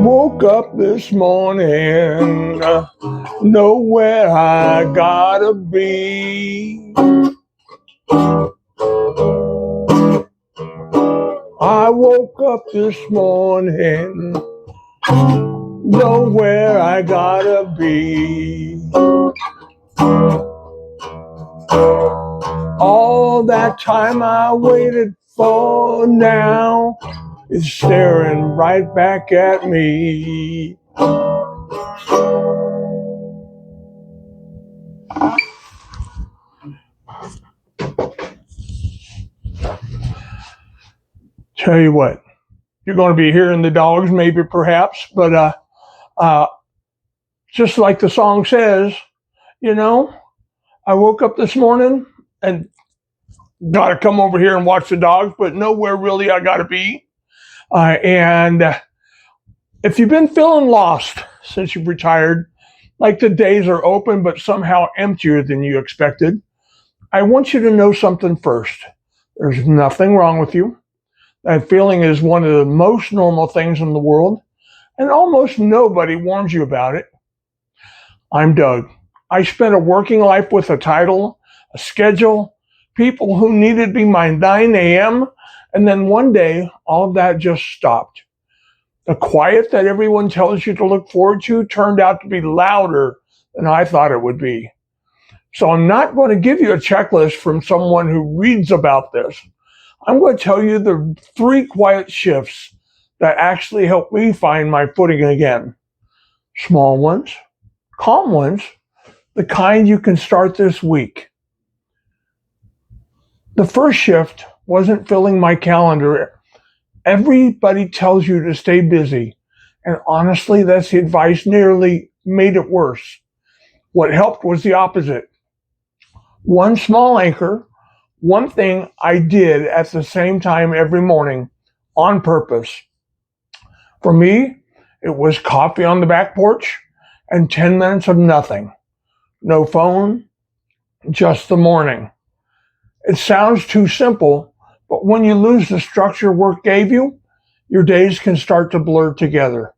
Woke up this morning, know where I gotta be. I woke up this morning, know where I gotta be. All that time I waited for now is staring right back at me. Tell you what, you're going to be hearing the dogs, maybe, perhaps, but uh, just like the song says, you know, I woke up this morning and got to come over here and watch the dogs, but nowhere really I got to be. And if you've been feeling lost since you've retired, like the days are open but somehow emptier than you expected, I want you to know something first. There's nothing wrong with you. That feeling is one of the most normal things in the world, and almost nobody warns you about it. I'm Doug. I spent a working life with a title, a schedule, people who needed to be my 9 a.m., and then one day, all of that just stopped. The quiet that everyone tells you to look forward to turned out to be louder than I thought it would be. So I'm not going to give you a checklist from someone who reads about this. I'm going to tell you the 3 quiet shifts that actually helped me find my footing again. Small ones, calm ones, the kind you can start this week. The first shift wasn't filling my calendar. Everybody tells you to stay busy, and honestly, that's the advice nearly made it worse. What helped was the opposite. One small anchor, one thing I did at the same time every morning on purpose. For me, it was coffee on the back porch and 10 minutes of nothing. No phone, just the morning. It sounds too simple, but when you lose the structure work gave you, your days can start to blur together.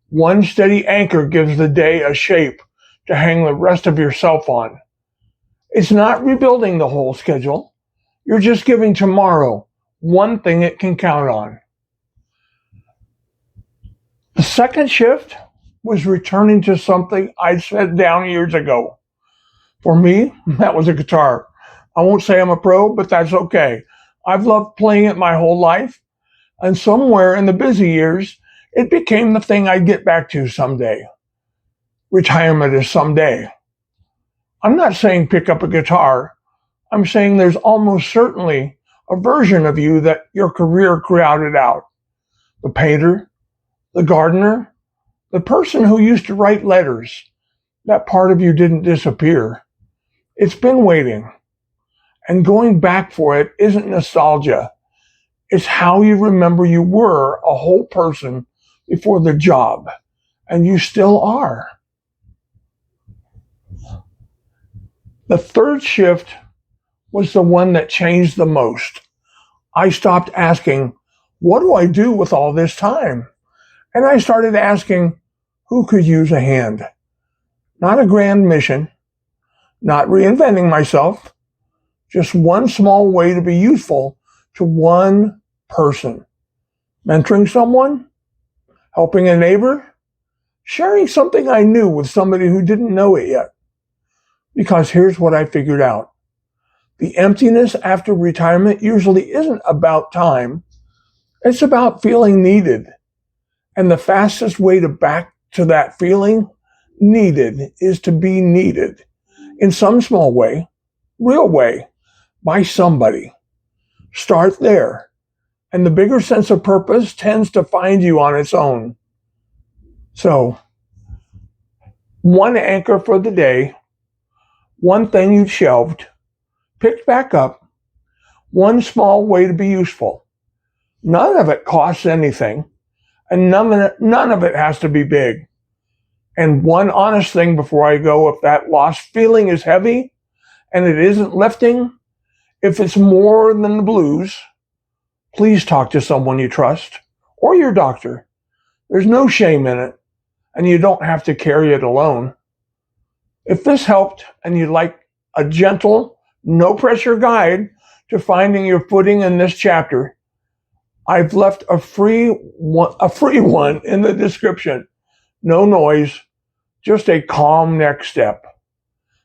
One steady anchor gives the day a shape to hang the rest of yourself on. It's not rebuilding the whole schedule. You're just giving tomorrow one thing it can count on. The second shift was returning to something I'd set down years ago. For me, that was a guitar. I won't say I'm a pro, but that's okay. I've loved playing it my whole life, and somewhere in the busy years, it became the thing I'd get back to someday. Retirement is someday. I'm not saying pick up a guitar. I'm saying there's almost certainly a version of you that your career crowded out. The painter, the gardener, the person who used to write letters. That part of you didn't disappear. It's been waiting. And going back for it isn't nostalgia. It's how you remember you were a whole person before the job. And you still are. The third shift was the one that changed the most. I stopped asking, what do I do with all this time? And I started asking, who could use a hand? Not a grand mission, not reinventing myself, just one small way to be useful to one person. Mentoring someone, helping a neighbor, sharing something I knew with somebody who didn't know it yet. Because here's what I figured out. The emptiness after retirement usually isn't about time. It's about feeling needed. And the fastest way to back to that feeling needed is to be needed in some small way, real way, by somebody. Start there. And the bigger sense of purpose tends to find you on its own. So, one anchor for the day, one thing you've shelved, picked back up, one small way to be useful. None of it costs anything, and none of it has to be big. And one honest thing before I go, if that lost feeling is heavy and it isn't lifting, if it's more than the blues, please talk to someone you trust or your doctor. There's no shame in it, and you don't have to carry it alone. If this helped and you'd like a gentle, no pressure guide to finding your footing in this chapter, I've left a free one in the description. No noise, just a calm next step.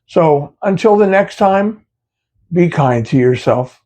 So until the next time, be kind to yourself.